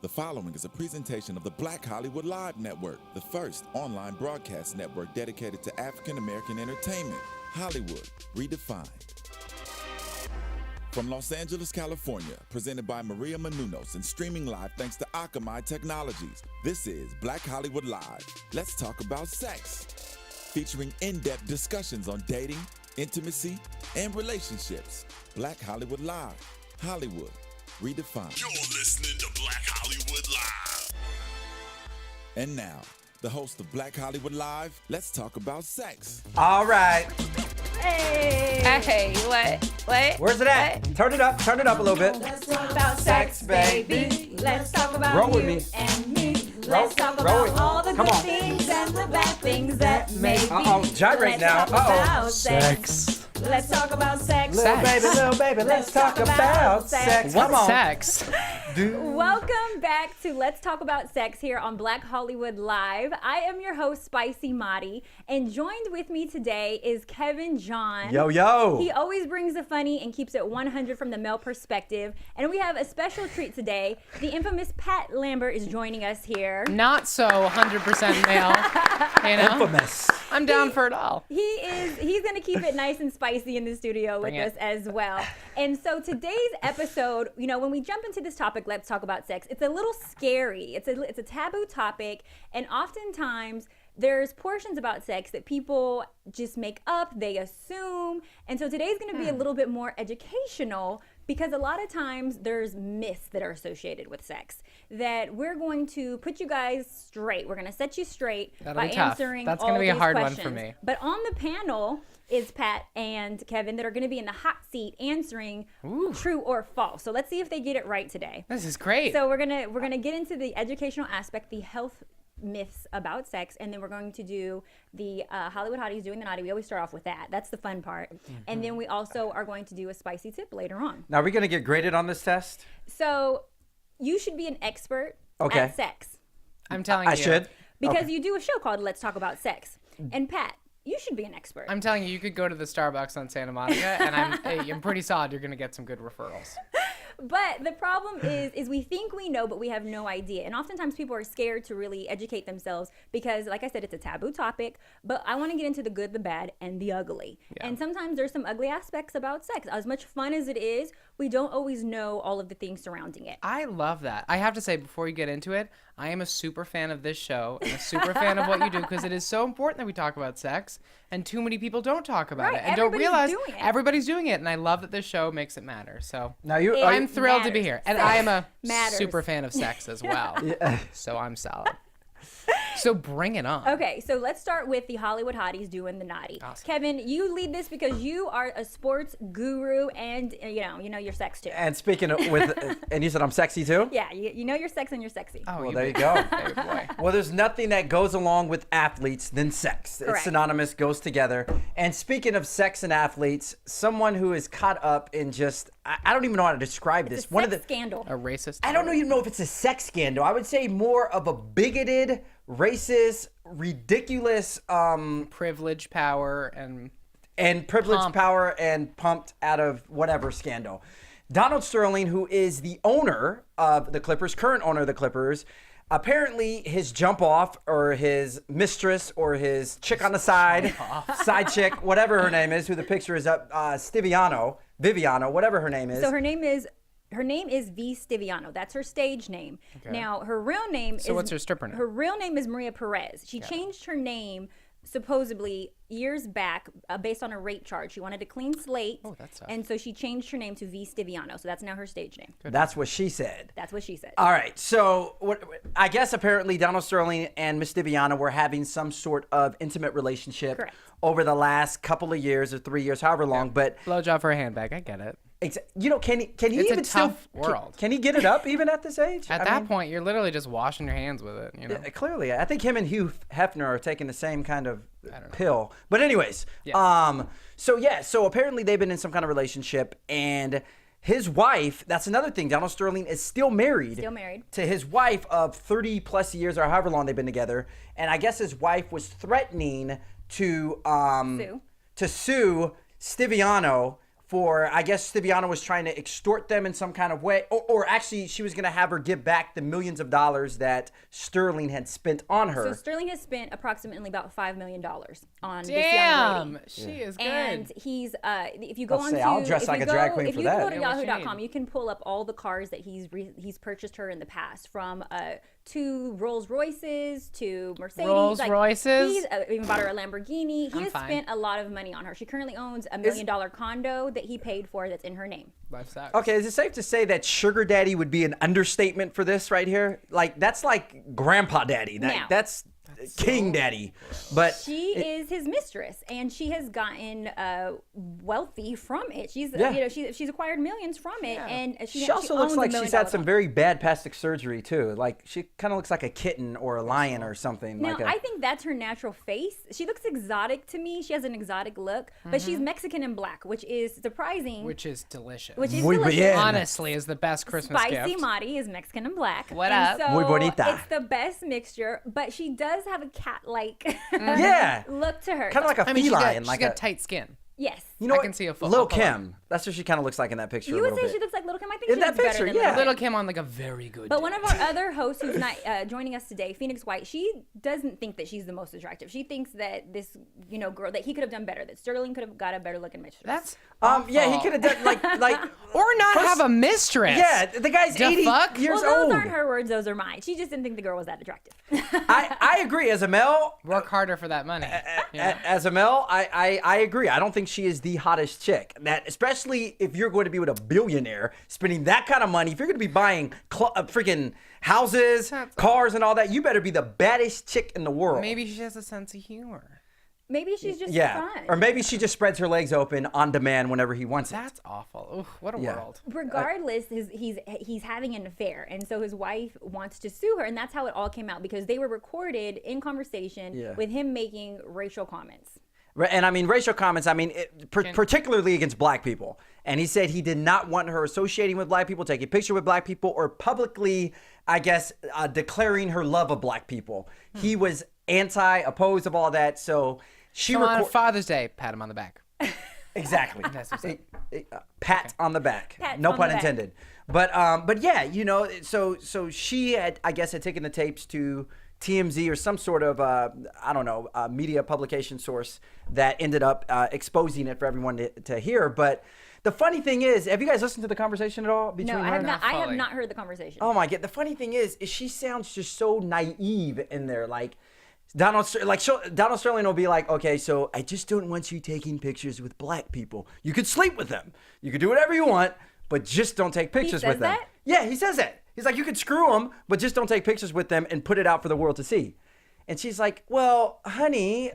The following is a presentation of the Black Hollywood Live Network, the first online broadcast network dedicated to African American entertainment. Hollywood Redefined. From Los Angeles, California, presented by Maria Menounos and streaming live thanks to Akamai Technologies. This is Black Hollywood Live. Let's talk about sex. Featuring in-depth discussions on dating, intimacy, and relationships. Black Hollywood Live. Hollywood Redefined. You're listening to Black Hollywood Live. And now, the host of Black Hollywood Live, let's talk about sex. All right. Hey, what? Where's it at? What? Turn it up a little bit. Let's talk about sex, baby. Let's talk about Roll with you me. and me. Roll- Let's talk roll about with- all the Come good on. things and the bad things that may be. Uh-oh, gyrate now. Let's talk about Uh-oh. sex. Let's talk about sex. Little baby, let's talk about sex. Come on. Sex? Welcome back to Let's Talk About Sex here on Black Hollywood Live. I am your host, Spicy Madi, and joined with me today is Kevin John. Yo. He always brings the funny and keeps it 100 from the male perspective. And we have a special treat today. The infamous Pat Lambert is joining us here. Not so 100% male, you know? Infamous. I'm down for it all. He's going to keep it nice and spicy in the studio with Bring it. us as well. And so today's episode, you know, when we jump into this topic, let's talk about sex, it's a little scary. It's a taboo topic, and oftentimes there's portions about sex that people just make up, they assume. And so today's going to be a little bit more educational, because a lot of times there's myths that are associated with sex that we're going to put you guys straight. We're going to set you straight That'll by be tough. answering That's all gonna be a these hard one questions. for me. But on the panel is Pat and Kevin that are going to be in the hot seat answering true or false. So let's see if they get it right today. This is great. So we're gonna get into the educational aspect, the health myths about sex, and then we're going to do the Hollywood Hotties Doing the Naughty. We always start off with that. That's the fun part. And then we also are going to do a spicy tip later on. Now, are we going to get graded on this test? So you should be an expert Okay. at sex I'm telling you. I should. because Okay. you do a show called Let's Talk About Sex. And Pat, you should be an expert. I'm telling you could go to the Starbucks on Santa Monica, and I'm pretty solid you're going to get some good referrals. But the problem is we think we know, but we have no idea. And oftentimes people are scared to really educate themselves because, like I said, it's a taboo topic. But I want to get into the good, the bad, and the ugly. Yeah. And sometimes there's some ugly aspects about sex. As much fun as it is, we don't always know all of the things surrounding it. I love that. I have to say, before you get into it, I am a super fan of this show and a super fan of what you do, because it is so important that we talk about sex, and too many people don't talk about Right, it and don't everybody's realize doing it. everybody's doing it. And I love that this show makes it matter. So Now, you It- are I'm thrilled to be matters. here. And Sex I am a matters. super fan of sex as well. So I'm solid. So bring it on. Okay, so let's start with the Hollywood Hotties Doing the Naughty. Awesome. Kevin, you lead this because you are a sports guru and you know your sex too. And speaking of and you said I'm sexy too? Yeah, you know your sex and you're sexy. Oh, Well, there you go. Hey, boy. Well, there's nothing that goes along with athletes than sex. It's Correct. synonymous, goes together. And speaking of sex and athletes, someone who is caught up in just, I don't even know how to describe It's this. a One sex of the, scandal. A racist. I don't even know if it's a sex scandal. I would say more of a bigoted, racist, ridiculous, Privilege, power, and privileged Pump. power and pumped out of whatever scandal. Donald Sterling, who is the owner of the Clippers, current owner of the Clippers, apparently his jump off or his mistress or his chick on the side, side chick, whatever her name is, who the picture is up, Viviano, whatever her name is. So her name is V. Stiviano. That's her stage name. Now her real name is. So what's her stripper name? Her real name is Maria Perez. She changed her name supposedly years back based on a rape charge. She wanted a clean slate. Oh, that's tough. And so she changed her name to V. Stiviano. So that's now her stage name. That's what she said. That's what she said. All right, so I guess apparently Donald Sterling and Miss Stiviano were having some sort of intimate relationship Correct. over the last couple of years or 3 years, however long. But blowjob for a handbag. I get it. you know, can he It's a even still tough world. Can he get it up even at this age? At that point, you're literally just washing your hands with it. You know. Clearly, I think him and Hugh Hefner are taking the same kind of don't know. pill. But anyways, so apparently they've been in some kind of relationship, and his wife. That's another thing. Donald Sterling is still married. Still married. To his wife of 30 plus years or however long they've been together, and I guess his wife was threatening to sue Stiviano for, I guess Stiviano was trying to extort them in some kind of way, or actually she was going to have her give back the millions of dollars that Sterling had spent on her. So Sterling has spent approximately about $5 million on this young Damn, lady. she is good. And he's, if you go I'll on say, to, I'll dress if like you a drag queen if for you that. go to Yeah, what you Yahoo.com, need. you can pull up all the cars that he's purchased her in the past, from 2 Rolls Royces to Mercedes. Rolls Royces? He's even bought her a Lamborghini. He has fine. spent a lot of money on her. She currently owns a $1 million condo that he paid for that's in her name. Life sucks. Okay, is it safe to say that sugar daddy would be an understatement for this right here? Like, that's like grandpa daddy. Now- That's king daddy. But She is his mistress, and she has gotten wealthy from it. She's Yeah. she's acquired millions from it, and she also looks owns like $1 million she's had some home. very bad plastic surgery too. Like, she kind of looks like a kitten or a lion or something. Now, like I think that's her natural face. She looks exotic to me. She has an exotic look, but she's Mexican and black, which is surprising. Which is delicious. Which is Muy delicious. bien. honestly is the best Christmas Spicy gift. Mari is Mexican and black. What and up? So Muy bonita. It's the best mixture, but she does have a cat-like Yeah. look to her. kind of like a I mean, she's feline. got, like she's a, got tight skin. Yes. you know I what? can see a full- Lil I'll pull up. Kim. That's what she kind of looks like in that picture. You a would little say bit. she looks like Little Kim. I think In she that looks better picture, than yeah. Little Kim. Little Kim on like a very good But day. one of our other hosts who's not joining us today, Phoenix White, she doesn't think that she's the most attractive. She thinks that this, girl, that he could have done better, that Sterling could have got a better looking mistress. That's Yeah, he awful. could have done like or not First- have a mistress. Yeah, the guy's The 80 fuck? years well, those old. aren't her words; those are mine. She just didn't think the girl was that attractive. I agree. As a male, Work harder for that money. Yeah. as a male, I agree. I don't think she is the hottest chick. That, especially if you're going to be with a billionaire, spending that kind of money. If you're going to be buying freaking houses, cars, and all that, you better be the baddest chick in the world. Maybe she has a sense of humor. Maybe she's just Yeah, fun. or maybe she just spreads her legs open on demand whenever he wants it. That's awful. Oof, what a Yeah. world. Regardless, he's having an affair, and so his wife wants to sue her, and that's how it all came out, because they were recorded in conversation Yeah. with him making racial comments. And I mean, racial comments, I mean, particularly against black people. And he said he did not want her associating with black people, taking a picture with black people, or publicly, I guess, declaring her love of black people. He was opposed of all that. So she So on recorded. Father's Day, pat him on the back. Exactly. That's what's up. Pat on the back. Pat No on pun the back. intended. But yeah, so she had, I guess, had taken the tapes to TMZ or some sort of media publication source that ended up exposing it for everyone to hear. But the funny thing is, have you guys listened to the conversation at all between No, her I have and not. I have fully. not heard the conversation. Oh my god! The funny thing is she sounds just so naive in there. Like Donald Sterling will be like, "Okay, so I just don't want you taking pictures with black people. You could sleep with them. You could do whatever you want, but just don't take pictures says with them." that? Yeah, he says that. He's like, "You could screw them, but just don't take pictures with them and put it out for the world to see." And she's like, "Well, honey,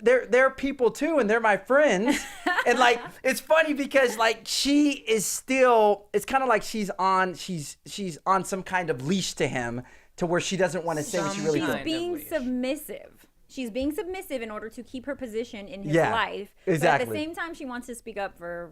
they're people too, and they're my friends." And like, it's funny because like she is still, it's kind of like she's on some kind of leash to him, to where she doesn't want to say what she really Some thinks. kind being leash. submissive. She's being submissive in order to keep her position in his Yeah, life. exactly. But at the same time, she wants to speak up for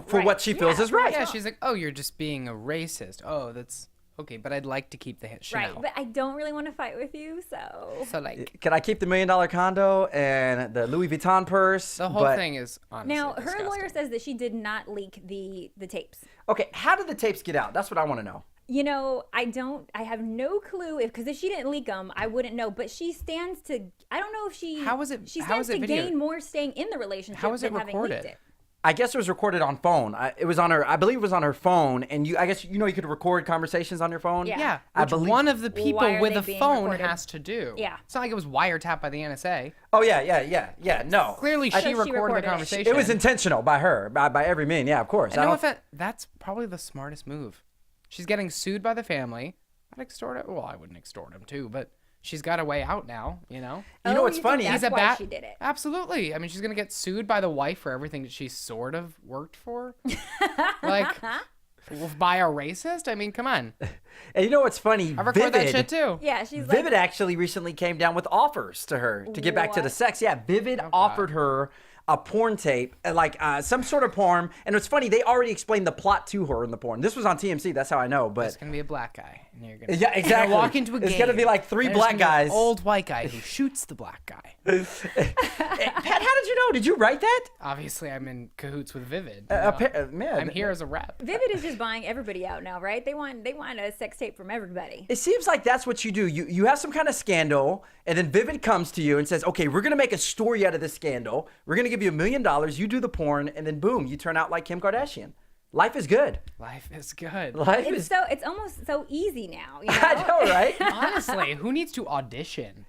For what she feels is right. Yeah, she's like, oh, you're just being a racist. Oh, that's okay, but I'd like to keep the hit Right, Chanel. but I don't really want to fight with you, so. So like, Can I keep the $1 million condo and the Louis Vuitton purse? the whole But- thing is honestly Now, her disgusting. lawyer says that she did not leak the tapes. Okay, how did the tapes get out? That's what I want to know. I have no clue because if she didn't leak them, I wouldn't know. But she stands to, I don't know if she. How was it- She how stands was it to video- gain more staying in the relationship How was it than having recorded? leaked it. I guess it was recorded on phone. It was on her. I believe it was on her phone. And I guess you could record conversations on your phone. Yeah. Yeah, I which believe- one of the Why people are with they a being phone recorded? has to do. Yeah. It's not like it was wiretapped by the NSA. Oh yeah. No. Clearly, I she think she recorded recorded the it. conversation. it was intentional by her, by every mean. Yeah, of course. And I no don't- offense, that's probably the smartest move. She's getting sued by the family. I'd extort it. Well, I wouldn't extort him too, but she's got a way out now. You know Oh, what's you think funny? that's He's a why bat. she did it. Absolutely. I mean, she's gonna get sued by the wife for everything that she sort of worked for. Like, by a racist? I mean, come on. And you know what's funny? I record that shit too. Yeah, she's Vivid like, actually recently came down with offers to her to get back to the What? sex. Yeah, Vivid offered her a porn tape, like some sort of porn. And it's funny, they already explained the plot to her in the porn. This was on TMZ, that's how I know. But It's gonna be a black guy. And you're gonna, Yeah, exactly. walk into a game. It's gonna be like three and there's black gonna be an guys. old white guy who shoots the black guy. Pat, how did you know? Did you write that? Obviously, I'm in cahoots with Vivid. Man, I'm here as a rep. Vivid is just buying everybody out now, right? They want a sex tape from everybody. It seems like that's what you do. You have some kind of scandal, and then Vivid comes to you and says, okay, we're going to make a story out of this scandal. We're going to give you $1 million. You do the porn, and then boom, you turn out like Kim Kardashian. Life is good. Life is good. It's almost so easy now. You know? I know, right? Honestly, who needs to audition?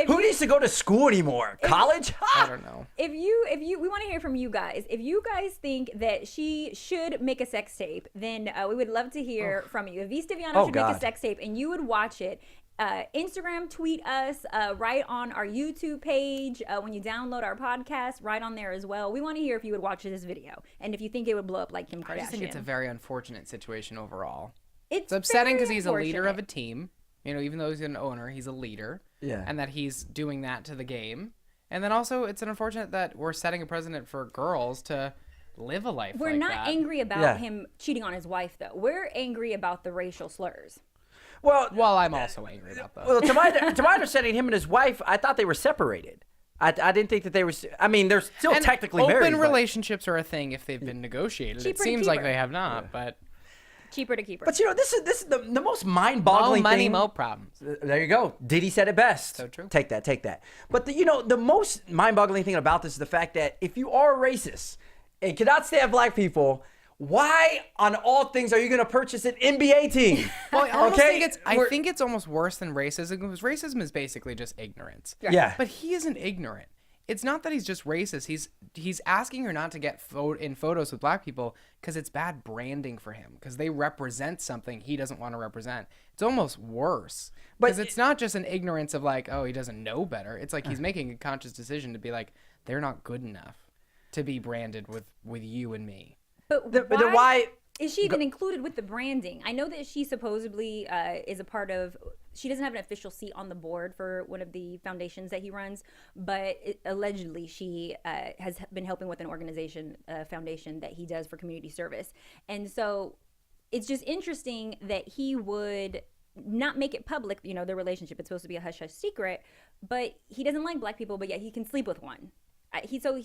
Who needs to go to school anymore? College? I don't know. If we want to hear from you guys. If you guys think that she should make a sex tape, then we would love to hear from you. If V. Stiviano should make a sex tape and you would watch it, Instagram tweet us, right on our YouTube page. When you download our podcast, right on there as well. We want to hear if you would watch this video and if you think it would blow up like Kim Kardashian. I just think it's a very unfortunate situation overall. It's upsetting because he's a leader of a unfortunate. team. You know, even though he's an owner, he's a leader. Yeah. And that he's doing that to the game. And then also, it's unfortunate that we're setting a precedent for girls to live a life We're like not that. angry about him cheating on his wife, though. We're angry about the racial slurs. Well, I'm also angry about that. well, to my understanding, him and his wife, I thought they were separated. I didn't think that they were. I mean, they're still And technically open married. relationships are a thing if they've been negotiated. Cheaper It to seems keep like her. they have not, but Cheaper to keep her. But you know, this is the most more mind-boggling money, thing. more problems. There you go. Diddy said it best. So true. Take that. But the most mind-boggling thing about this is the fact that if you are a racist and cannot stand black people, why on all things are you going to purchase an NBA team? Well, I almost Okay? I think it's almost worse than racism because racism is basically just ignorance. Yeah. But he isn't ignorant. It's not that he's just racist. He's asking her not to get in photos with black people because it's bad branding for him because they represent something he doesn't want to represent. It's almost worse because it's not just an ignorance of like, oh, he doesn't know better. It's like he's making a conscious decision to be like, they're not good enough to be branded with you and me. But then why is she even included with the branding? I know that she supposedly is a part of. She doesn't have an official seat on the board for one of the foundations that he runs, but allegedly she has been helping with an organization, foundation that he does for community service. And so it's just interesting that he would not make it public, you know, their relationship. It's supposed to be a hush-hush secret, but he doesn't like black people, but yet he can sleep with one. She's okay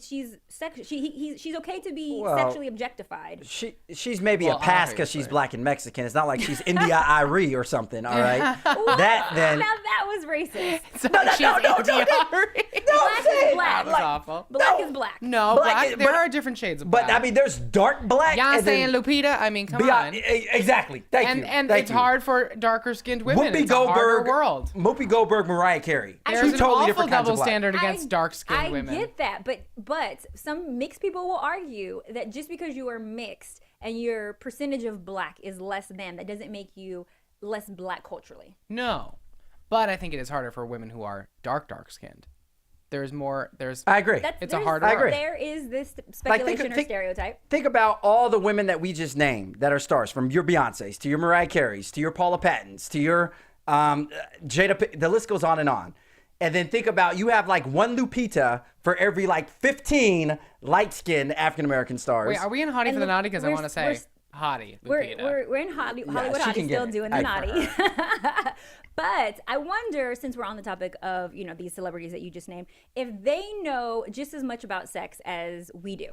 to be sexually objectified. She's maybe a pass because she's obviously. black and Mexican. It's not like she's India Irie or something. All right, that then. Now that was racist. Black Black is black. That was awful. Black is black. No, Black- there but- are different shades of black. But I mean, there's dark black. Beyonce then and Lupita, I mean, come on. Exactly. Thank you. And Thank it's you. hard for darker skinned women. Whoopi It's a harder Goldberg, world. Whoopi Goldberg, Mariah Carey. There's Two an totally awful different kinds double of black. standard against dark skinned women. I get that, but some mixed people will argue that just because you are mixed and your percentage of black is less than, that doesn't make you less black culturally. No. But I think it is harder for women who are dark skinned. There's I agree. It's a harder I agree. There is this speculation or stereotype. Think about all the women that we just named that are stars, from your Beyoncés to your Mariah Careys to your Paula Pattons to your Jada. The list goes on. And then think about, you have like one Lupita for every like 15 light-skinned African-American stars. Wait, are we in Hottie for the Naughty? Because I we're- want to say Hottie. We're Lupita. we're in Hollywood she Hottie can get still it. doing the I- naughty. But I wonder, since we're on the topic of, you know, these celebrities that you just named, if they know just as much about sex as we do.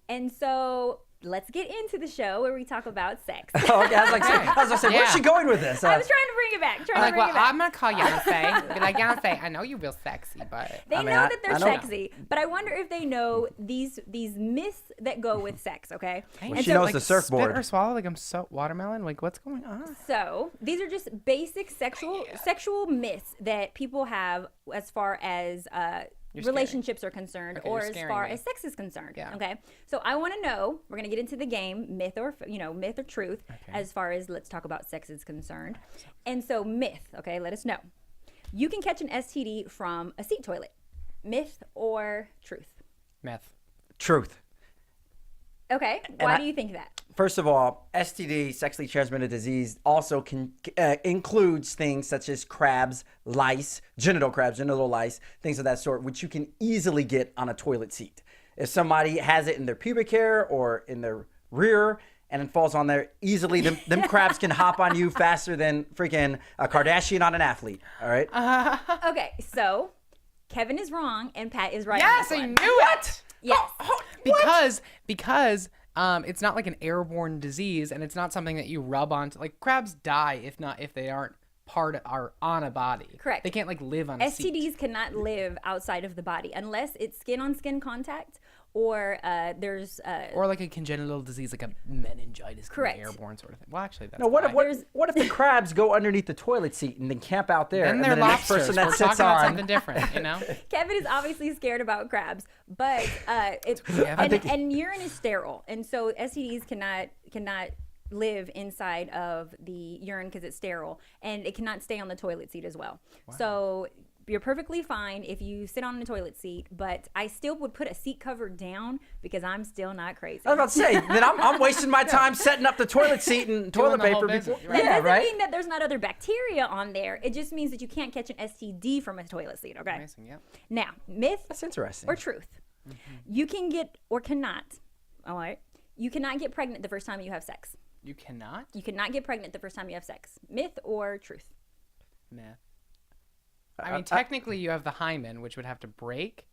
And so let's get into the show where we talk about sex. Oh, okay. I was like, where's Yeah. she going with this? I was trying to bring it back. I'm gonna call Beyonce. Be like, Beyonce, I know you're real sexy, but They I mean, know I- that they're I know. sexy, but I wonder if they know these myths that go with sex, okay? Well, she knows the surfboard. Spit or swallow like I'm so watermelon. Like what's going on? So these are just basic sexual myths that people have as far as relationships are concerned, Okay, or you're as scaring far me. as sex is concerned. Yeah. Okay. So I want to know. We're gonna get into the game, myth or truth, as far as let's talk about sex is concerned. And so myth. Okay, let us know. You can catch an STD from a seat toilet. Myth or truth? Meth. Truth. Okay. Why do you think that? First of all, STD, sexually transmitted disease, also includes things such as crabs, lice, genital lice, things of that sort, which you can easily get on a toilet seat. If somebody has it in their pubic hair or in their rear, and it falls on there easily. Them crabs can hop on you faster than freaking a Kardashian on an athlete. All right. Okay, so Kevin is wrong and Pat is right. Yes, on I this knew one. it. Yes. Because it's not like an airborne disease, and it's not something that you rub onto. Like crabs die if they aren't are on a body. Correct. They can't like live on a seat. STDs cannot live outside of the body unless it's skin-on-skin contact or there's Or like a congenital disease, like a meningitis, Correct. airborne sort of thing. Well, actually, that's No, what why. if the crabs go underneath the toilet seat and then camp out there? Then and they're then the next lobsters. person that We're sits talking about on. something different, you know? Kevin is obviously scared about crabs, but and urine is sterile, and so STDs cannot live inside of the urine because it's sterile, and it cannot stay on the toilet seat as well. Wow. So you're perfectly fine if you sit on the toilet seat, but I still would put a seat cover down because I'm still not crazy. I was about to say, then I'm wasting my time setting up the toilet seat and toilet the whole paper business, before. right. That Yeah, doesn't right. mean that there's not other bacteria on there. It just means that you can't catch an STD from a toilet seat, okay? Amazing, yeah. Now, myth That's interesting. or truth? You can get or cannot, all right? You cannot get pregnant the first time you have sex. You cannot? You cannot get pregnant the first time you have sex. Myth or truth? Myth. I mean, technically, you have the hymen, which would have to break,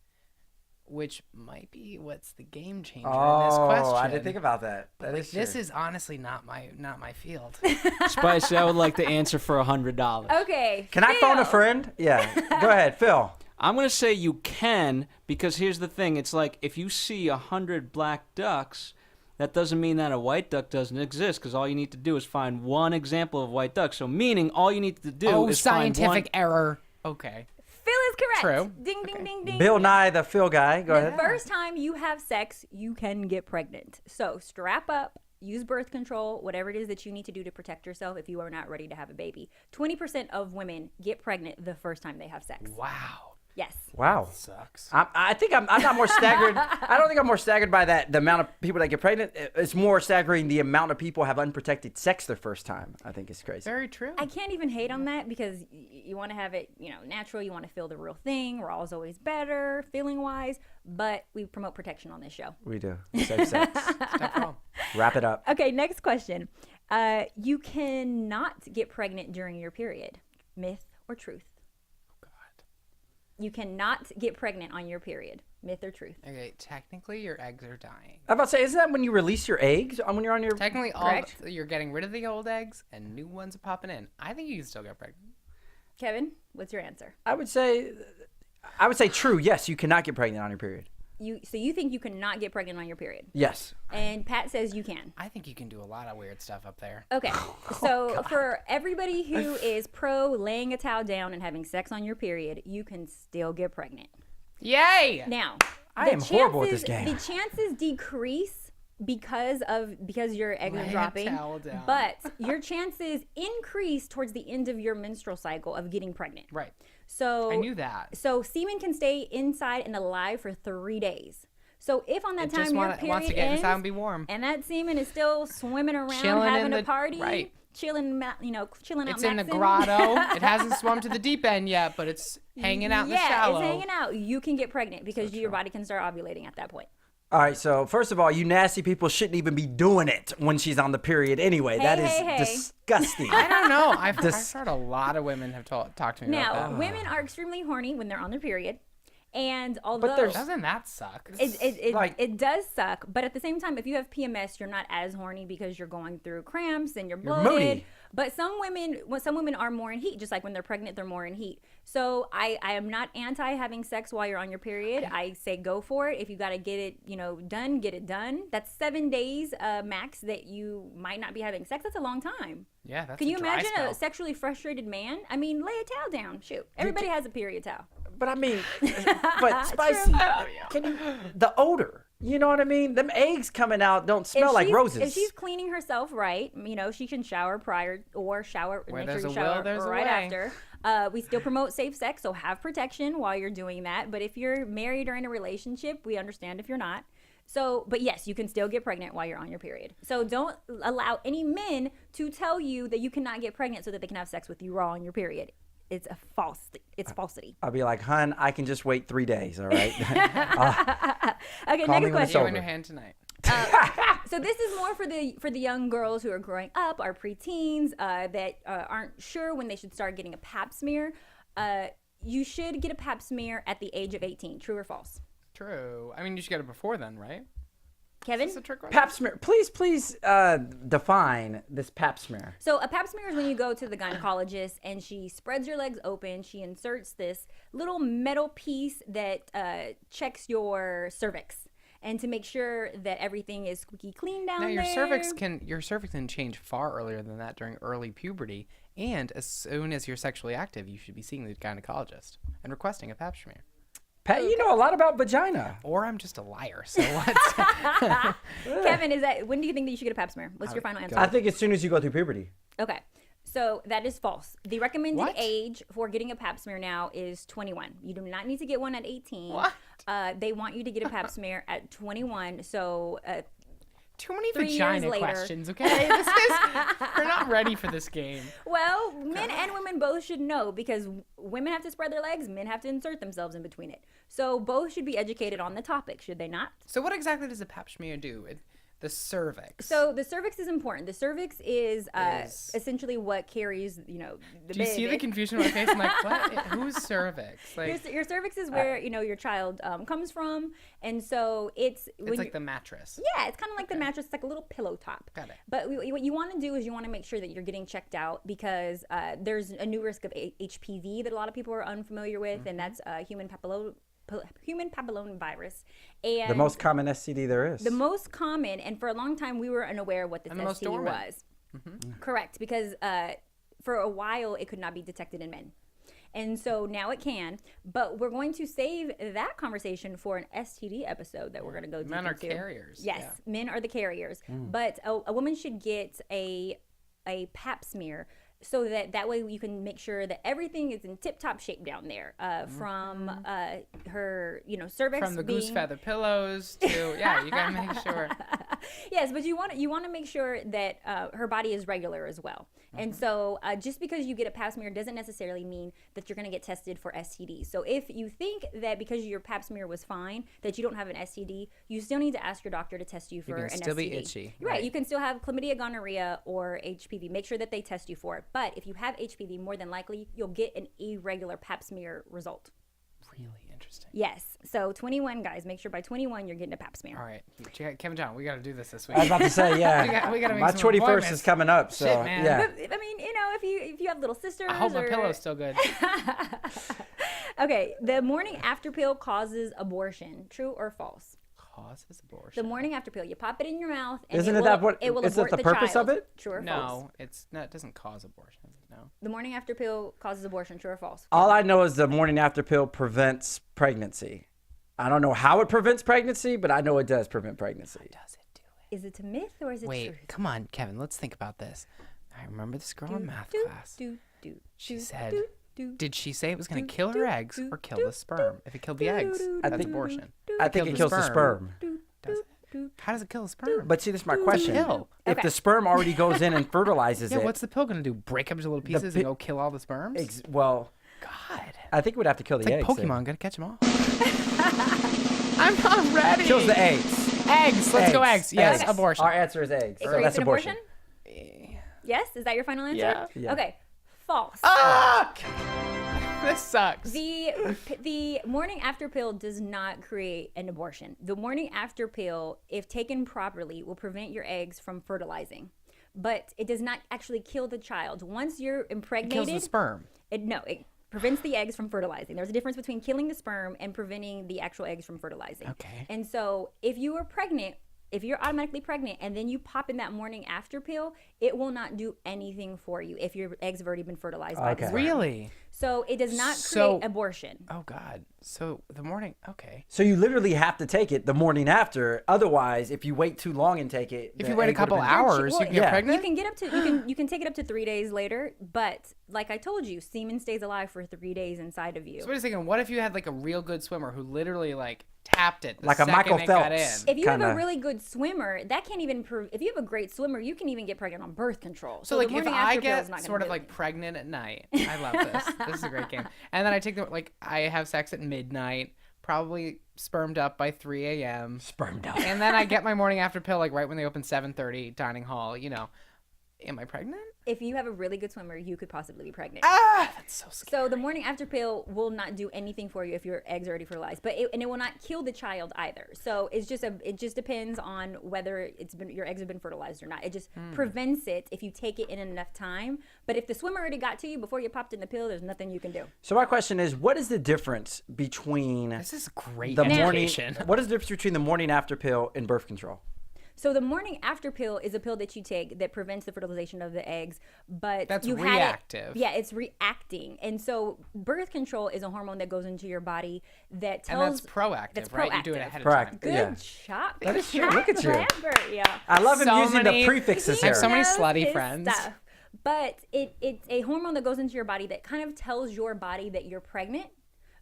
which might be what's the game changer in this question. I didn't think about that. This is honestly not my field. Spicy, I would like to answer for $100. Okay. Can I phone a Phil. friend? Yeah. Go ahead, Phil. I'm going to say you can, because here's the thing. It's like if you see 100 black ducks, that doesn't mean that a white duck doesn't exist, because all you need to do is find one example of white duck. So meaning all you need to do is find one. scientific error. Okay. Phil is correct. True. Ding, ding, ding, ding. Bill Nye, the Phil guy. Go The ahead. first time you have sex, you can get pregnant. So strap up, use birth control, whatever it is that you need to do to protect yourself if you are not ready to have a baby. 20% of women get pregnant the first time they have sex. Wow. Yes. Wow. Sucks. I think I'm not more staggered. I don't think I'm more staggered by that. The amount of people that get pregnant. It's more staggering the amount of people have unprotected sex their first time. I think it's crazy. Very true. I can't even hate on that because you want to have it, natural. You want to feel the real thing. We're always better feeling wise, but we promote protection on this show. We do. Safe sex. Wrap it up. Okay, next question. You cannot get pregnant during your period. Myth or truth? You cannot get pregnant on your period. Myth or truth? Okay, technically your eggs are dying. I'm about to say, isn't that when you release your eggs when you're on your? Technically, Correct. you're getting rid of the old eggs and new ones are popping in. I think you can still get pregnant. Kevin, what's your answer? I would say true. Yes, you cannot get pregnant on your period. So you think you cannot get pregnant on your period? Yes. And Pat says you can. I think you can do a lot of weird stuff up there. Okay, so for everybody who is pro laying a towel down and having sex on your period, you can still get pregnant. Yay! Now, I am horrible at this game. The chances decrease because your eggs Lay are a dropping, towel down. but your chances increase towards the end of your menstrual cycle of getting pregnant. Right. So I knew that. So semen can stay inside and alive for 3 days. So if on that time your period wants to get ends, inside and be warm. and that semen is still swimming around Chilling having in a the- party, right. chilling out, It's in the maxing. grotto. It hasn't swum to the deep end yet, but it's hanging out in the Yeah, shallow. it's hanging out. You can get pregnant because your body can start ovulating at that point. All right. So first of all, you nasty people shouldn't even be doing it when she's on the period anyway. That is hey. disgusting. I don't know. I've heard a lot of women have talked to me about Now, that. women are extremely horny when they're on their period. And although Doesn't that suck? it does suck, but at the same time, if you have PMS, you're not as horny because you're going through cramps and you're bloated. moody. But some women are more in heat, just like when they're pregnant, they're more in heat. So I am not anti having sex while you're on your period. I say go for it. If you got to get it, done, get it done. That's 7 days max that you might not be having sex. That's a long time. Yeah, that's Can you a dry imagine spell. a sexually frustrated man? I mean, lay a towel down. Shoot, everybody has a period towel. But I mean, Spicy. Can you the odor? You know what I mean? Them eggs coming out don't smell like roses. If she's cleaning herself right, she can shower prior or shower. Where make there's sure a you shower will, there's a right way. after. We still promote safe sex, so have protection while you're doing that. But if you're married or in a relationship, we understand if you're not. So, but yes, you can still get pregnant while you're on your period. So don't allow any men to tell you that you cannot get pregnant so that they can have sex with you raw on your period. It's falsity. I'll be like, hun, I can just wait 3 days. All right. Okay, Call me next when it's question. over. You in your hand tonight. So this is more for the young girls who are growing up, our preteens that aren't sure when they should start getting a Pap smear. You should get a Pap smear at the age of 18. True or false? True. I mean, you should get it before then, right? Kevin? Is this a trick question? Pap smear. Please define this Pap smear. So a Pap smear is when you go to the gynecologist and she spreads your legs open. She inserts this little metal piece that checks your cervix, and to make sure that everything is squeaky clean down Now, there. your cervix can change far earlier than that during early puberty, and as soon as you're sexually active, you should be seeing the gynecologist and requesting a Pap smear. Pat, you know a lot about vagina. Or I'm just a liar, so what? Kevin, when do you think that you should get a Pap smear? What's your final answer? I think as soon as you go through puberty. Okay. So that is false. The recommended What? age for getting a Pap smear now is 21. You do not need to get one at 18. What? They want you to get a Pap smear at 21. So Too many 3 years vagina later. questions, okay? We're not ready for this game. well, men and women both should know, because women have to spread their legs, men have to insert themselves in between it. So both should be educated on the topic, should they not? So what exactly does a Pap smear do? The cervix. So the cervix is important. The cervix is essentially what carries, the Do you see the confusion on my face? I'm like, what? Who's cervix? Like, your cervix is where your child comes from, and so it's like the mattress. Yeah, it's kind of like the mattress. It's like a little pillow top. Got it. But what you want to do is you want to make sure that you're getting checked out, because there's a new risk of HPV that a lot of people are unfamiliar with, and that's human papillomavirus. And The most common STD there is. the most common, and for a long time we were unaware what this And the most STD dormant. was. Correct, because for a while it could not be detected in men. And so now it can, but we're going to save that conversation for an STD episode that we're going to go deep Men are into. carriers. Yes, Yeah. men are the carriers. But a woman should get a Pap smear, so that way you can make sure that everything is in tip-top shape down there, from her cervix, From the goose feather pillows to you gotta make sure. Yes, but you want to make sure that her body is regular as well. And so just because you get a Pap smear doesn't necessarily mean that you're going to get tested for STD. So if you think that because your Pap smear was fine that you don't have an STD, you still need to ask your doctor to test you for can an still STD. be itchy, Right. right. You can still have chlamydia, gonorrhea, or HPV. Make sure that they test you for it. But if you have HPV, more than likely you'll get an irregular Pap smear result. Really interesting. Yes. So 21, guys, make sure by 21 you're getting a Pap smear. All right, Kevin John, we got to do this week. I was about to say, yeah. we gotta make My some 21st appointments. is coming up, so Shit, man. yeah. But, I mean, if you have little sisters, I hope my or... pillow's still good. Okay, the morning after pill causes abortion. True or false? Causes abortion. The morning after pill, you pop it in your mouth, and Isn't it it will, that what- it will isn't abort it the purpose child. of it? True or false? No, it doesn't cause abortion. No. The morning after pill causes abortion. True or false? All I know is the morning after pill prevents pregnancy. I don't know how it prevents pregnancy, but I know it does prevent pregnancy. Does it do it? Is it a myth or is it Wait, truth? come on, Kevin. Let's think about this. I remember this girl in math class. She said, did she say it was going to kill her eggs or kill the sperm? If it killed the eggs, that's abortion. I think it kills the sperm. Does it? How does it kill the sperm? But see, this is my question. pill? If Okay. the sperm already goes in and fertilizes Yeah, it, what's the pill going to do? Break up into little pieces pi- and go kill all the sperms? well, God. I think it would have to kill the It's like eggs. then. Pokemon. Got to catch them all. I'm not ready. Kills the eggs. Eggs. Let's go eggs. Yes, Okay. abortion. Our answer is eggs. Are So you that's an abortion. Yes. Is that your final answer? Yeah. Yeah. Okay. False. Ah! This sucks. The morning after pill does not create an abortion. The morning after pill, if taken properly, will prevent your eggs from fertilizing, but it does not actually kill the child. Once you're It impregnated, kills the sperm. it prevents the eggs from fertilizing. There's a difference between killing the sperm and preventing the actual eggs from fertilizing. Okay. And so if you are pregnant, if you're automatically pregnant and then you pop in that morning after pill, it will not do anything for you if your eggs have already been fertilized by the Okay. sperm. Really? So it does not So- create abortion. Oh, God. So the morning. Okay. So you literally have to take it the morning after. Otherwise, if you wait too long and take it, If the you wait a egg would've couple been- hours, well, you can get yeah. pregnant? You can get up to you can take it up to 3 days later, but like I told you, semen stays alive for 3 days inside of you. So wait a second. What if you had like a real good swimmer who literally like tapped it the Like a second Michael it got Phelps. in? If you have kinda- a really good swimmer, that can't even prove. If you have a great swimmer, you can even get pregnant on birth control. So the like if morning I after pill is get not gonna sort of do like anything. pregnant at night, I love this. This is a great game. And then I take the like I have sex at midnight, probably spermed up by 3 a.m. Spermed up. And then I get my morning after pill like right when they open 7:30 dining hall. Am I pregnant? If you have a really good swimmer, you could possibly be pregnant. Ah, that's so scary. So the morning after pill will not do anything for you if your eggs are already fertilized, but it will not kill the child either. So it just depends on whether your eggs have been fertilized or not. It just prevents it if you take it in enough time. But if the swimmer already got to you before you popped in the pill, there's nothing you can do. So my question is, what is the difference between This is great the morning? education. What is the difference between the morning after pill and birth control? So the morning after pill is a pill that you take that prevents the fertilization of the eggs, but That's you reactive. Yeah, it's reacting. And so birth control is a hormone that goes into your body that tells. And that's proactive, right? You do it proactive. ahead of time. Good Yeah. job. That is true. Look at you. Lambert, yeah. I love him So using many- the prefixes I have here. so many knows slutty his friends. stuff. But it's a hormone that goes into your body that kind of tells your body that you're pregnant,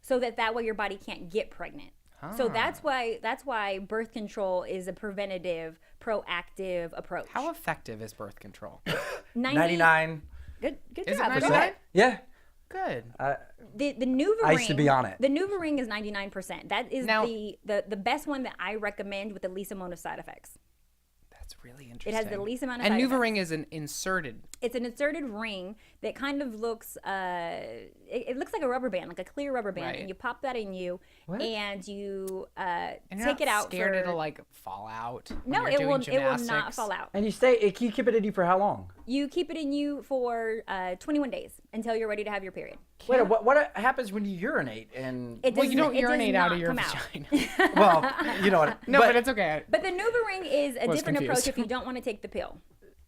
so that way your body can't get pregnant. So that's why birth control is a preventative, proactive approach. How effective is birth control? 99. Good Is it job. 99? Yeah. Good. The NuvaRing. I used to be on it. The NuvaRing is 99%. That is Now- the best one that I recommend with the least amount of side effects. That's really It interesting. has the least amount of And side effects. NuvaRing is an inserted. It's an inserted ring that kind of looks it looks like a rubber band, like a clear rubber band, Right. and you pop that in you and you And you're take not it out scared for it'll like fall out. when no, you're it doing will not gymnastics? fall out. And you keep it in you for how long? You keep it in you for 21 days until you're ready to have your period. Wait, what happens when you urinate? And It Well, you does- don't it does urinate out not of your come out. vagina. well, you know what? No, but it's okay. But the NuvaRing is a Was different approach confused. if you don't want to take the pill.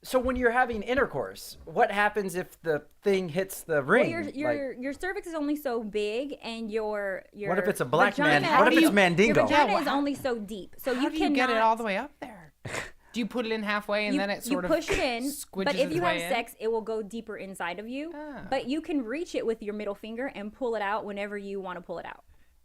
So when you're having intercourse, what happens if the thing hits the ring? Well, your cervix is only so big, and your What if it's a black vagina, man? What if it's Your Mandingo? vagina Yeah, is only so deep, so How you do cannot you get it all the way up there? Do you put it in halfway and then it sort you of push it in, squidges but if its you have way in? sex, it will go deeper inside of you. Ah. But you can reach it with your middle finger and pull it out whenever you want to pull it out.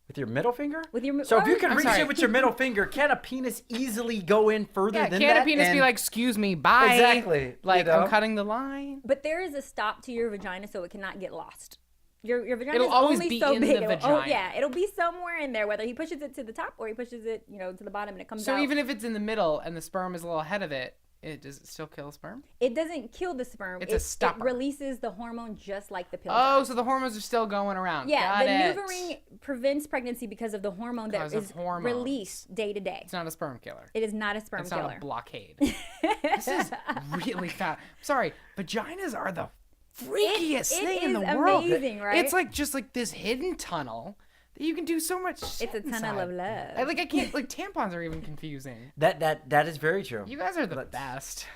With your middle finger? With your So if you can I'm reach sorry. it with your middle finger, can a penis easily go in further Yeah, than can't that? a penis be and- like, excuse me, bye? Exactly, Like, you know? I'm cutting the line. But there is a stop to your vagina, so it cannot get lost. Your vagina It'll is always only be so in the big. vagina. Yeah, it'll be somewhere in there, whether he pushes it to the top or he pushes it, to the bottom and it comes So out. even if it's in the middle and the sperm is a little ahead of it, does it still kill the sperm? It doesn't kill the sperm. It's a stopper. It releases the hormone just like the pill Oh, does. so the hormones are still going around. Yeah, Got the it. NuvaRing prevents pregnancy because of the hormone that Because of is hormones. released day to day. It's not a sperm killer. It is not a sperm It's killer. not a blockade. This is really fast. Sorry, vaginas are the freakiest It thing in the is world. amazing, right? It's like just like this hidden tunnel that you can do so much. Shit It's a tunnel inside. of love. I can't like tampons are even confusing. That is very true. You guys are the best,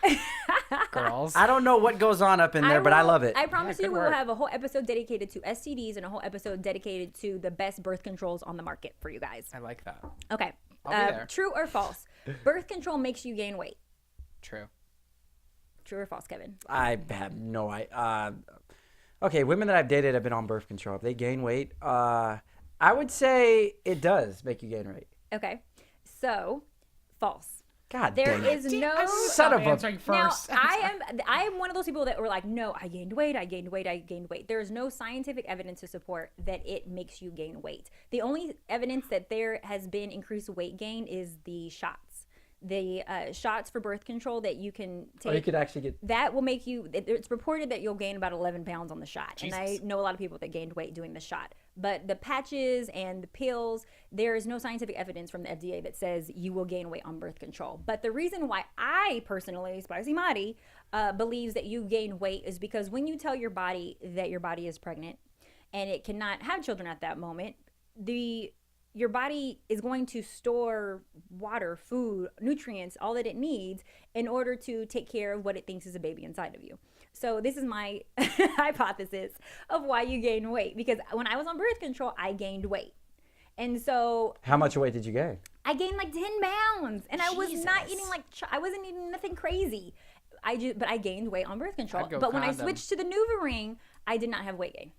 girls. I don't know what goes on up in there, but I love it. I promise Yeah, you, good we will work. have a whole episode dedicated to STDs and a whole episode dedicated to the best birth controls on the market for you guys. I like that. Okay. I'll be there. True or false? Birth control makes you gain weight. True. True or false, Kevin? I have no idea. Okay, women that I've dated have been on birth control. If they gain weight, I would say it does make you gain weight. Okay. So, false. God There dang it. is no Son of a- answering first. Now, I am one of those people that were like, no, I gained weight. There is no scientific evidence to support that it makes you gain weight. The only evidence that there has been increased weight gain is the shots. The shots for birth control that you can take. Or you could actually get. That will make you, it's reported that you'll gain about 11 pounds on the shot. And I know a lot of people that gained weight doing the shot. But the patches and the pills, there is no scientific evidence from the FDA that says you will gain weight on birth control. But the reason why I personally, Spicy Madi, believes that you gain weight is because when you tell your body that your body is pregnant and it cannot have children at that moment, your body is going to store water, food, nutrients, all that it needs in order to take care of what it thinks is a baby inside of you. So this is my hypothesis of why you gain weight. Because when I was on birth control, I gained weight. And so How much weight did you gain? I gained like 10 pounds. And I was not eating I wasn't eating nothing crazy. But I gained weight on birth control. I'd go But when I condom. switched to the NuvaRing, I did not have weight gain.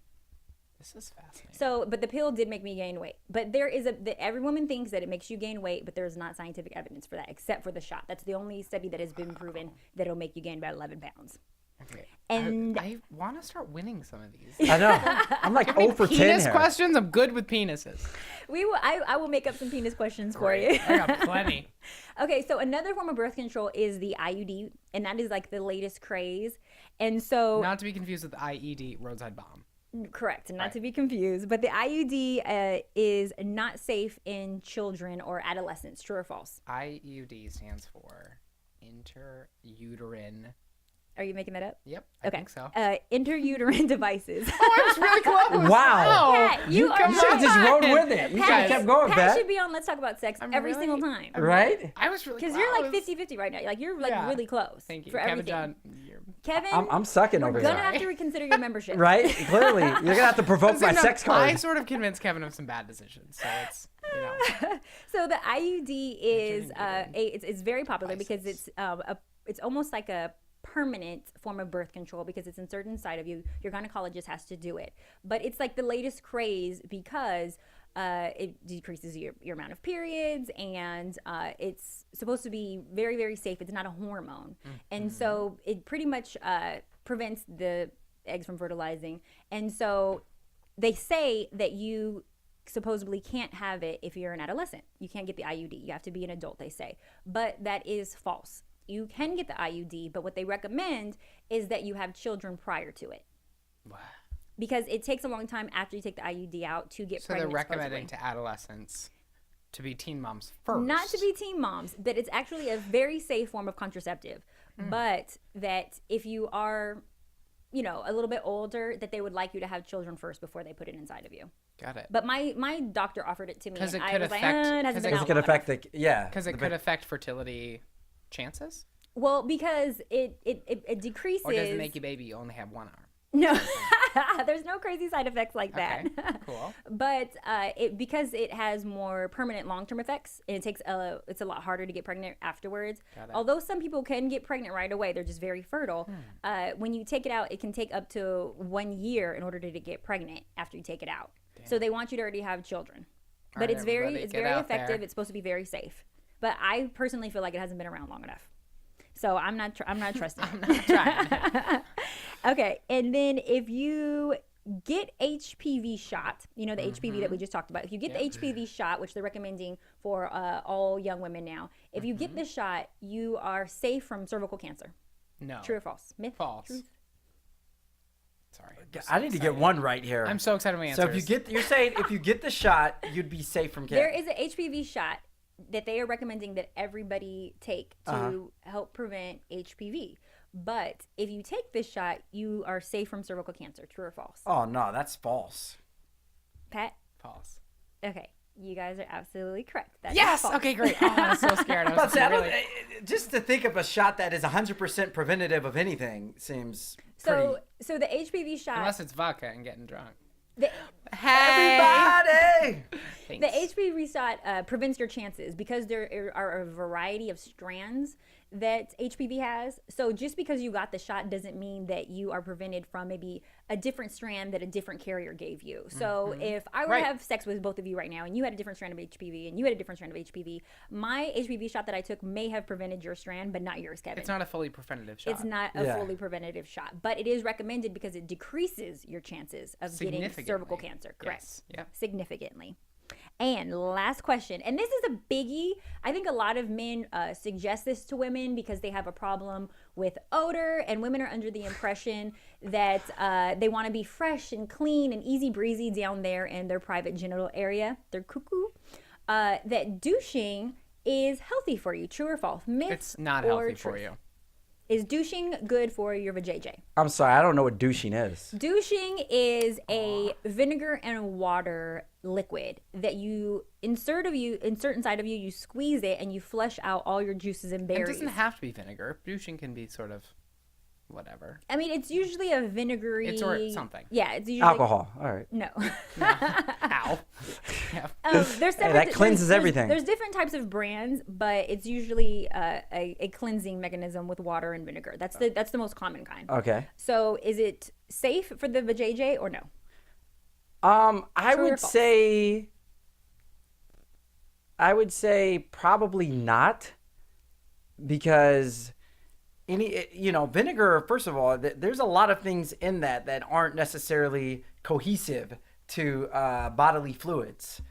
This is fascinating. So, but the pill did make me gain weight. But there is every woman thinks that it makes you gain weight, but there's not scientific evidence for that, except for the shot. That's the only study that has been proven that it'll make you gain about 11 pounds. And I want to start winning some of these. I know. I'm like 0 for 10 Penis here. questions? I'm good with penises. I will make up some penis questions for you. I got plenty. Okay, so another form of birth control is the IUD, and that is like the latest craze. And so, Not to be confused with the IED, roadside bomb. correct, not to be confused, but the IUD is not safe in children or adolescents. True or false? IUD stands for interuterine. Are you making that up? Yep, I think so. Interuterine devices. I was really close. Wow. Pat, you are You should have just right. rode with it. You should have kept going, Pat Pat. should be on Let's Talk About Sex every really- single time. Right? I was really close. Because you're like 50-50 right now. Like you're like Yeah. really close. Thank you. For Kevin everything. John. Kevin, I'm sucking we're over gonna here. have to reconsider your membership. Right? Clearly. You're going to have to provoke my sex I card. sort of convinced Kevin of some bad decisions, so it's, So the IUD is it's very popular because it's almost like a permanent form of birth control because it's inserted inside of you. Your gynecologist has to do it, but it's like the latest craze because it decreases your amount of periods, and it's supposed to be very, very safe. It's not a hormone, and so it pretty much prevents the eggs from fertilizing. And so they say that you supposedly can't have it if you're an adolescent. You can't get the IUD. You have to be an adult, they say. But that is false. You can get the IUD, but what they recommend is that you have children prior to it. Wow. Because it takes a long time after you take the IUD out to get So they're pregnant. recommending supposedly. to adolescents to be teen moms first. Not to be teen moms, that it's actually a very safe form of contraceptive. But that if you are, a little bit older, that they would like you to have children first before they put it inside of you. Got it. But my doctor offered it to me, 'Cause and it I could was like, affect- it hasn't 'cause been it out It could long affect enough. Because it could affect fertility chances? Well, because it decreases. Or does it make you baby you only have one arm? No, there's no crazy side effects like that. Okay, cool. But because it has more permanent long-term effects, and it's a lot harder to get pregnant afterwards. Got it. Although some people can get pregnant right away, they're just very fertile. When you take it out, it can take up to 1 year in order to get pregnant after you take it out. So they want you to already have children. But right, it's very everybody, it's get very out effective. there. It's supposed to be very safe. But I personally feel like it hasn't been around long enough. So I'm not trusting. I'm not trying. Okay, and then if you get HPV shot, the HPV that we just talked about. If you get the HPV shot, which they're recommending for all young women now, if you get the shot, you are safe from cervical cancer. No. True or false? Myth? False. Truth? Sorry. I need to get one right here. I'm so excited with my So answers. you're saying if you get the shot, you'd be safe from cancer. There is an HPV shot that they are recommending that everybody take to help prevent HPV. But if you take this shot, you are safe from cervical cancer. True or false? Oh, no, that's false. Pat? False. Okay. You guys are absolutely correct. That is Yes! false. Okay, great. Oh, I was so scared. I was really... Just to think of a shot that is 100% preventative of anything seems So the HPV shot... Unless it's vodka and getting drunk. The, everybody. the Thanks. HPV shot prevents your chances because there are a variety of strands that HPV has. So just because you got the shot doesn't mean that you are prevented from maybe a different strand that a different carrier gave you. So if I were to have sex with both of you right now and you had a different strand of HPV and you had a different strand of HPV, my HPV shot that I took may have prevented your strand, but not yours, Kevin. It's not a fully preventative shot. It's not a fully preventative shot, but it is recommended because it decreases your chances of getting cervical cancer. Correct. Yes. Yep. Significantly. And last question, and this is a biggie. I think a lot of men suggest this to women because they have a problem with odor, and women are under the impression that they want to be fresh and clean and easy breezy down there in their private genital area, their cuckoo. That douching is healthy for you. True or false? Myth It's not or healthy for truth? you. Is douching good for your vajayjay? I'm sorry, I don't know what douching is. Douching is a vinegar and water liquid that you insert inside of you, you squeeze it, and you flush out all your juices and It berries. doesn't have to be vinegar. Douching can be sort of whatever. I mean, it's usually a vinegary... It's or something. Yeah, it's usually... Alcohol. All right. No. Ow. Yeah. There's Hey, that cleanses everything. There's different types of brands, but it's usually a cleansing mechanism with water and vinegar. That's the most common kind. Okay. So is it safe for the vajayjay or no? I True or would false? say probably not, because vinegar, first of all, there's a lot of things in that aren't necessarily cohesive to bodily fluids.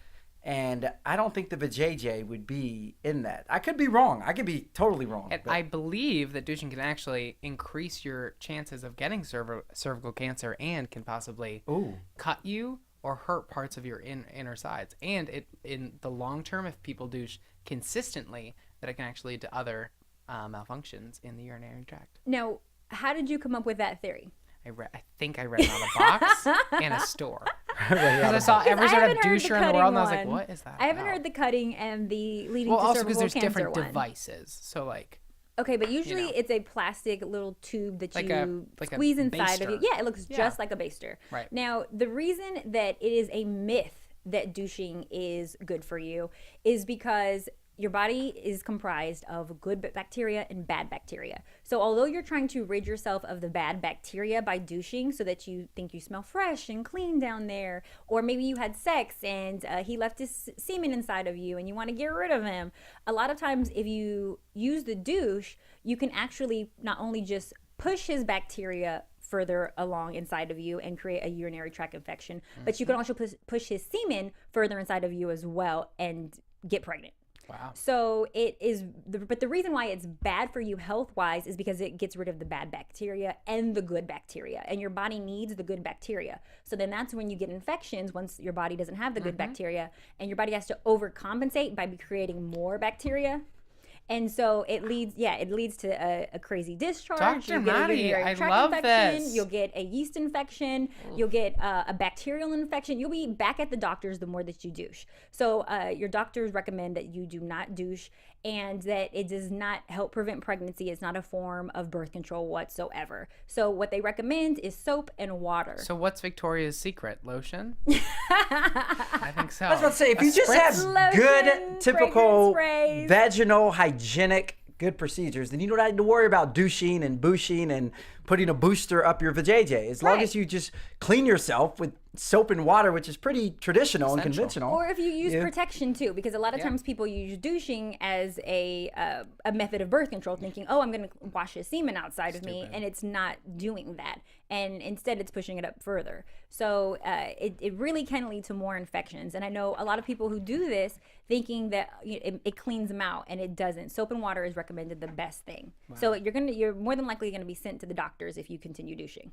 And I don't think the vajayjay would be in that. I could be wrong. I could be totally wrong. And I believe that douching can actually increase your chances of getting cervical cancer and can possibly cut you or hurt parts of your inner sides. And in the long term, if people douche consistently, that it can actually lead to other malfunctions in the urinary tract. Now, how did you come up with that theory? I think I read it on a box in a store. Because I saw every sort of doucher in the world, and I was like, what is that I haven't about? heard the cutting and the leading Well, to also cervical because there's cancer different one. devices. So, like... Okay, but usually it's a plastic little tube that Like you a squeeze inside of you. baster. Yeah, it looks just like a baster. Right. Now, the reason that it is a myth that douching is good for you is because your body is comprised of good bacteria and bad bacteria. So although you're trying to rid yourself of the bad bacteria by douching so that you think you smell fresh and clean down there, or maybe you had sex and he left his semen inside of you and you want to get rid of him, a lot of times if you use the douche, you can actually not only just push his bacteria further along inside of you and create a urinary tract infection, but you can also push his semen further inside of you as well and get pregnant. Wow. So it is, but the reason why it's bad for you health-wise is because it gets rid of the bad bacteria and the good bacteria, and your body needs the good bacteria. So then that's when you get infections once your body doesn't have the good bacteria, and your body has to overcompensate by creating more bacteria. And so it leads to a crazy discharge. Dr. You get a Maddie, urinary I tract love infection. this. You'll get a yeast infection. You'll get a bacterial infection. You'll be back at the doctors the more that you douche. So your doctors recommend that you do not douche and that it does not help prevent pregnancy. It's not a form of birth control whatsoever. So what they recommend is soap and water. So what's Victoria's Secret? Lotion? I think so. I was about to say, if A you just spritz? have Lotion, good, typical fragrance sprays. vaginal hygienic good procedures, then you don't have to worry about douching and booshing and putting a booster up your vajayjay. As long Right. as you just clean yourself with soap and water, which is pretty traditional and Essential. conventional. Or if you use Yeah. protection too, because a lot of times people use douching as a method of birth control, thinking, "Oh, I'm going to wash his semen outside of me," and it's not doing that. And instead, it's pushing it up further. So it really can lead to more infections. And I know a lot of people who do this thinking that it cleans them out, and it doesn't. Soap and water is recommended the best thing. Wow. So you're more than likely going to be sent to the doctors if you continue douching.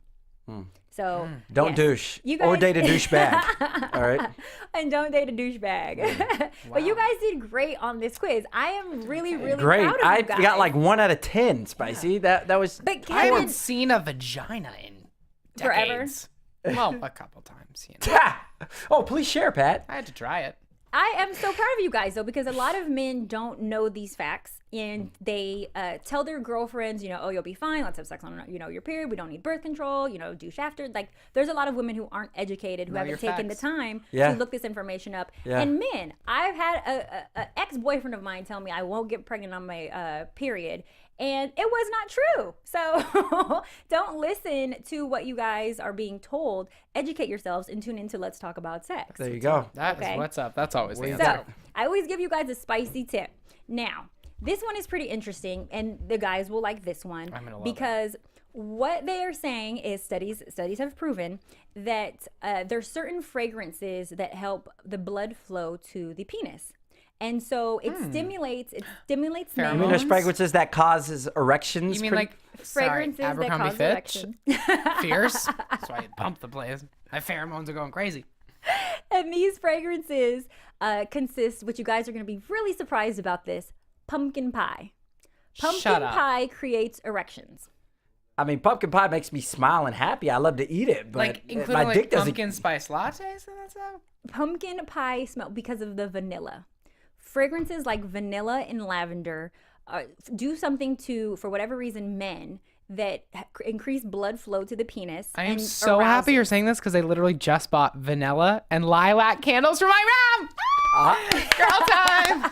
So Don't yes. douche You or guys- date a douchebag. All right. And don't date a douchebag. But you guys did great on this quiz. I am really, really Great. proud of I you guys. got like 1 out of 10, Spicy. That was. But I Kevin, haven't seen a vagina in Forever? decades. Well, a couple times. You know. Oh, please share, Pat. I had to try it. I am so proud of you guys though, because a lot of men don't know these facts and they tell their girlfriends, oh, you'll be fine. Let's have sex on, your period. We don't need birth control. Douche after. Like, there's a lot of women who aren't educated, who Know haven't your taken facts. the time Yeah. to look this information up. Yeah. And men, I've had a ex-boyfriend of mine tell me I won't get pregnant on my period. And it was not true. So don't listen to what you guys are being told. Educate yourselves and tune into Let's Talk About Sex. There you go. That is Okay. what's up. That's always the answer. So I always give you guys a spicy tip. Now, this one is pretty interesting, and the guys will like this one I'm gonna love because what they are saying is studies have proven that there's certain fragrances that help the blood flow to the penis. And so it stimulates men. Pheromones? You mean there's fragrances that causes erections? You mean pretty- like Fragrances that Abercrombie cause Fitch? erections. Fierce? That's why it pumped the place. My pheromones are going crazy. And these fragrances consist, which you guys are going to be really surprised about this, pumpkin pie. Pumpkin Shut up. pie creates erections. I mean, pumpkin pie makes me smile and happy. I love to eat it, but Like, including my like dick doesn't. pumpkin spice lattes and that stuff? Pumpkin pie smell because of the vanilla. Fragrances like vanilla and lavender do something to, for whatever reason, men that increase blood flow to the penis. I am and so arouse happy it. you're saying this because I literally just bought vanilla and lilac candles for my room. Girl time.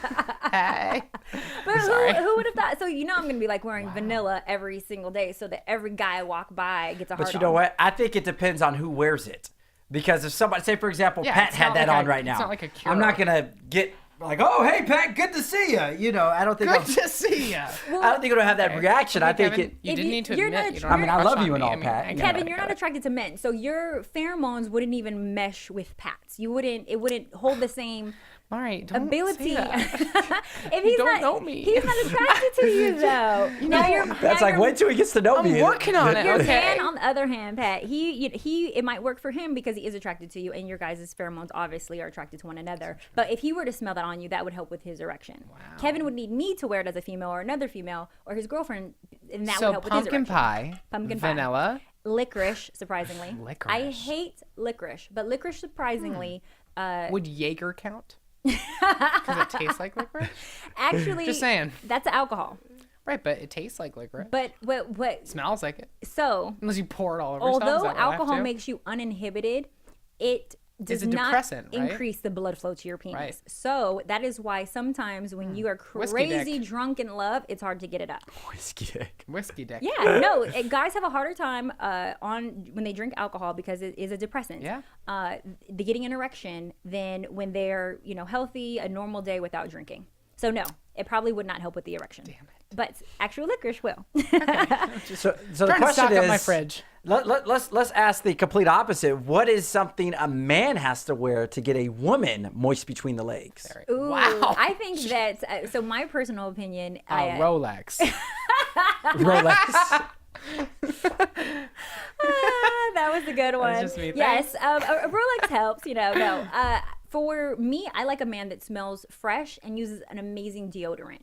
Hey. But Sorry. who would have thought? So I'm going to be like wearing vanilla every single day so that every guy I walk by gets a hard But you know what? I think it depends on who wears it. Because if somebody, say for example, Yeah, Pat it's had not that like on a- right now. it's not like a I'm not cure. gonna get like, oh, hey, Pat, good to see you. You know, I don't think Good to see ya. I don't think it'll have that reaction. I think Kevin, it. you If didn't you- need to you're admit. not- You don't I mean, have I to love crush you on and me. all, I mean, Pat. I get Kevin, it, you're I not get it. attracted to men, so your pheromones wouldn't even mesh with Pat's. It wouldn't hold the same All right, don't ability. say that. If he's don't not, know me. he's not attracted to you though. That's like, wait till he gets to know me. I'm working on it. Your Okay. man, on the other hand, Pat, it might work for him because he is attracted to you, and your guys' pheromones obviously are attracted to one another. But if he were to smell that on you, that would help with his erection. Kevin would need me to wear it as a female or another female or his girlfriend, and that would So help with his pumpkin erection. pie, Pumpkin pie. vanilla. Licorice, surprisingly. Licorice. I hate licorice, but licorice surprisingly, Would Jaeger count? Because it tastes like licorice. actually, Just saying. that's alcohol. Right, but it tastes like licorice. But what? Smells like it. So Unless you pour it all over yourself. Is although that what I have alcohol to? makes you uninhibited, it does a not depressant, right? increase the blood flow to your penis. Right. So that is why sometimes when you are Whiskey crazy dick. drunk in love, it's hard to get it up. Whiskey dick. Whiskey dick. Yeah, no, guys have a harder time when they drink alcohol because it is a depressant. Yeah. The getting an erection than when they're healthy, a normal day without drinking. So no, it probably would not help with the erection. Damn it. But actual licorice will. So the Trying to question stock is, up my fridge. Let's ask the complete opposite. What is something a man has to wear to get a woman moist between the legs? Ooh, Wow. I think that. So my personal opinion, Rolex. Rolex. that was a good one. just me, Yes, a Rolex helps. No. For me, I like a man that smells fresh and uses an amazing deodorant.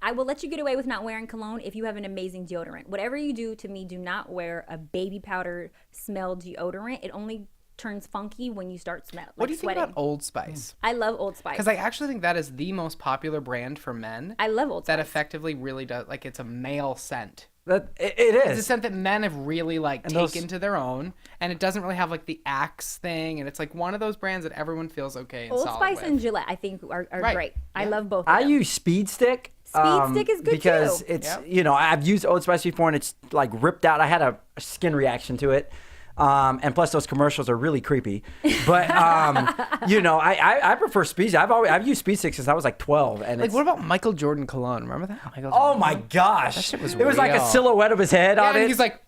I will let you get away with not wearing cologne if you have an amazing deodorant. Whatever you do, to me, do not wear a baby powder smell deodorant. It only turns funky when you start sweating. What do you think about Old Spice? I love Old Spice. Because I actually think that is the most popular brand for men. I love Old Spice. That effectively really does, like, it's a male scent. It It's a is. scent that men have really And those- taken to their own, and it doesn't really have like the Axe thing, and it's like one of those brands that everyone feels okay and Old solid Spice with. and Gillette, I think, are Right. great. I Yeah. love both of I them. use Speed Stick. Speed Stick is good because too. it's Yep. I've used Old Spice before and it's like ripped out. I had a skin reaction to it. And plus those commercials are really creepy. But I prefer Speed. I've used Speed Stick since I was like 12. And Like, it's, what about Michael Jordan cologne? Remember that? Michael oh Jordan my cologne? gosh, That shit was it was like a real. silhouette of his head Yeah, on and it. he's like,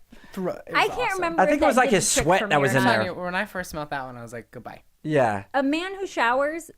I can't remember. I think if it was that like did his the trick sweat for that me was or in not. there. When I first smelled that one, I was like, goodbye. Yeah. A man who showers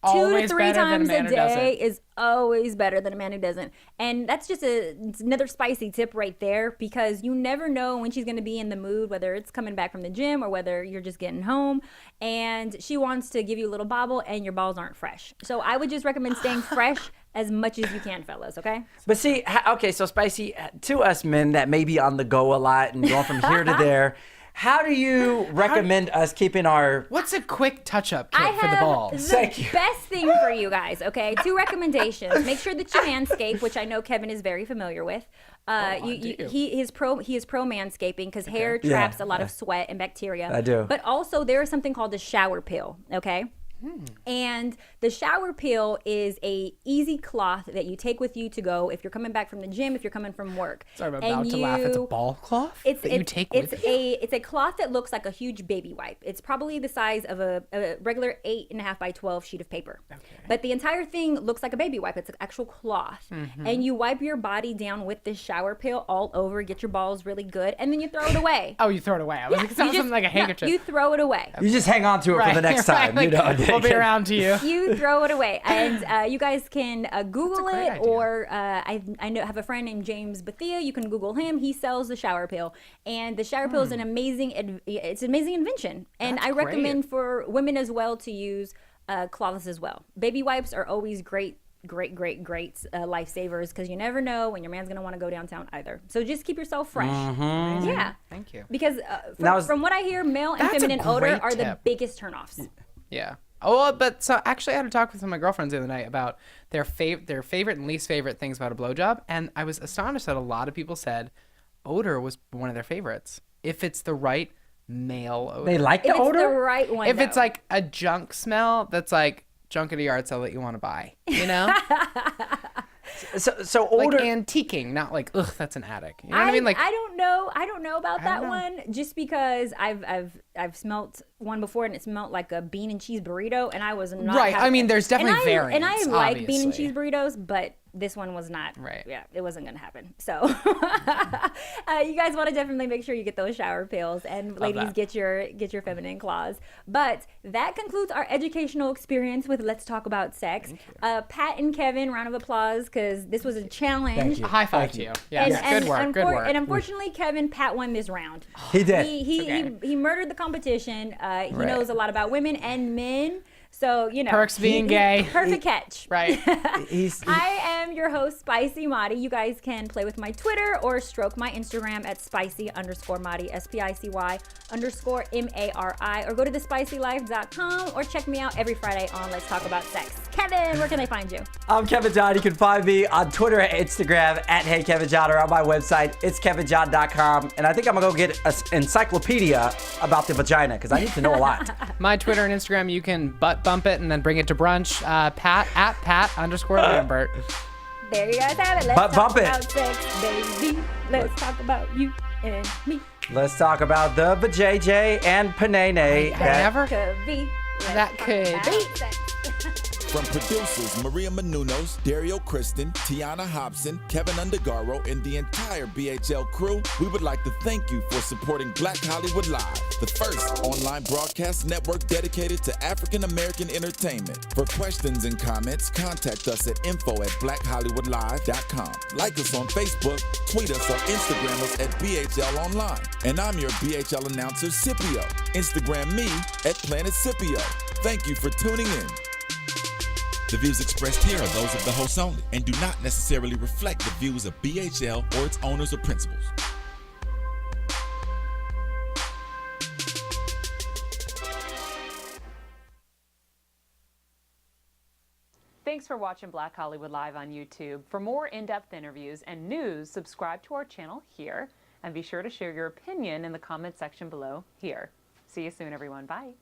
2 Always to 3 better than a times man a who doesn't. day is always better than a man who doesn't. And that's just it's another spicy tip right there, because you never know when she's going to be in the mood, whether it's coming back from the gym or whether you're just getting home and she wants to give you a little bobble and your balls aren't fresh. So I would just recommend staying fresh as much as you can, fellas, okay? But see, okay, so Spicy, to us men that may be on the go a lot and going from here to there, how do you recommend us keeping our... What's a quick touch-up kit I for the have balls? Thank you. best thing for you guys, okay? 2 recommendations. Make sure that you manscape, which I know Kevin is very familiar with. He is pro manscaping because hair traps a lot of sweat and bacteria. I do. But also there is something called the shower pill, okay? And the shower pill is a easy cloth that you take with you to go if you're coming back from the gym, if you're coming from work. Sorry, I'm And about to laugh. It's a ball cloth that you take with you? It's a cloth that looks like a huge baby wipe. It's probably the size of a regular 8.5 by 12 sheet of paper. Okay. But the entire thing looks like a baby wipe. It's an actual cloth. Mm-hmm. And you wipe your body down with this shower pill all over, get your balls really good, and then you throw it away. Oh, you throw it away. I was like, it sounds something like a handkerchief. You throw it away. You just hang on to it for the next time. Right, like, we'll be around to you. You throw it away, and you guys can Google great it, idea. or I have a friend named James Bethia. You can Google him. He sells the shower pill, and the shower pill is an amazing invention, and That's I recommend great. for women as well to use cloths as well. Baby wipes are always great lifesavers, because you never know when your man's gonna want to go downtown either. So just keep yourself fresh. Yeah, Thank you. because Now from what I hear, male and That's a feminine odor great are the tip. biggest turnoffs. Yeah. Oh, but so actually, I had a talk with some of my girlfriends the other night about their favorite and least favorite things about a blowjob, and I was astonished that a lot of people said odor was one of their favorites if it's the right male odor. They like the If it's odor? the right one, if it's though. like a junk smell that's like junk at a yard sale that you want to buy, you know? So Like older. antiquing, not like, ugh, that's an attic. You know what I mean? Like, I don't know about that one, just because I've smelt one before and it smelled like a bean and cheese burrito, and I was not Right, happy. I mean, there's definitely variants, and I like bean and obviously. cheese burritos, but this one was not. Right. Yeah, it wasn't gonna happen. So you guys want to definitely make sure you get those shower pills, and ladies, get your feminine claws. But that concludes our educational experience with Let's Talk About Sex. Pat and Kevin, round of applause, because this was a challenge. Thank you. a high five to you. Yeah, good work, good work. And unfortunately, Kevin, Pat won this round. He did. He murdered the competition. He knows a lot about women and men. So, you know. Perks being gay. Perfect catch. Right. I am your host, Spicy Madi. You guys can play with my Twitter or stroke my Instagram at spicy_Madi, SPICY_MARI, or go to thespicylife.com or check me out every Friday on Let's Talk About Sex. Kevin, where can they find you? I'm Kevin John. You can find me on Twitter and Instagram at HeyKevinJohn, or on my website, it's kevinjohn.com. And I think I'm going to go get an encyclopedia about the vagina, because I need to know a lot. My Twitter and Instagram, you can butt bump it and then bring it to brunch. Pat _Lambert. There you guys have it. Let's talk about sex, baby. Let's talk about you and me. Let's talk about the vajayjay and panene. Could be. That could be. Sex. From producers Maria Menounos, Dario Kristen, Tiana Hobson, Kevin Undergaro, and the entire BHL crew, we would like to thank you for supporting Black Hollywood Live, the first online broadcast network dedicated to African American entertainment. For questions and comments, contact us at info@blackhollywoodlive.com. Like us on Facebook, tweet us, or Instagram us at BHL Online. And I'm your BHL announcer, Scipio. Instagram me at Planet Scipio. Thank you for tuning in. The views expressed here are those of the hosts only and do not necessarily reflect the views of BHL or its owners or principals. Thanks for watching Black Hollywood Live on YouTube. For more in-depth interviews and news, subscribe to our channel here, and be sure to share your opinion in the comment section below here. See you soon, everyone. Bye.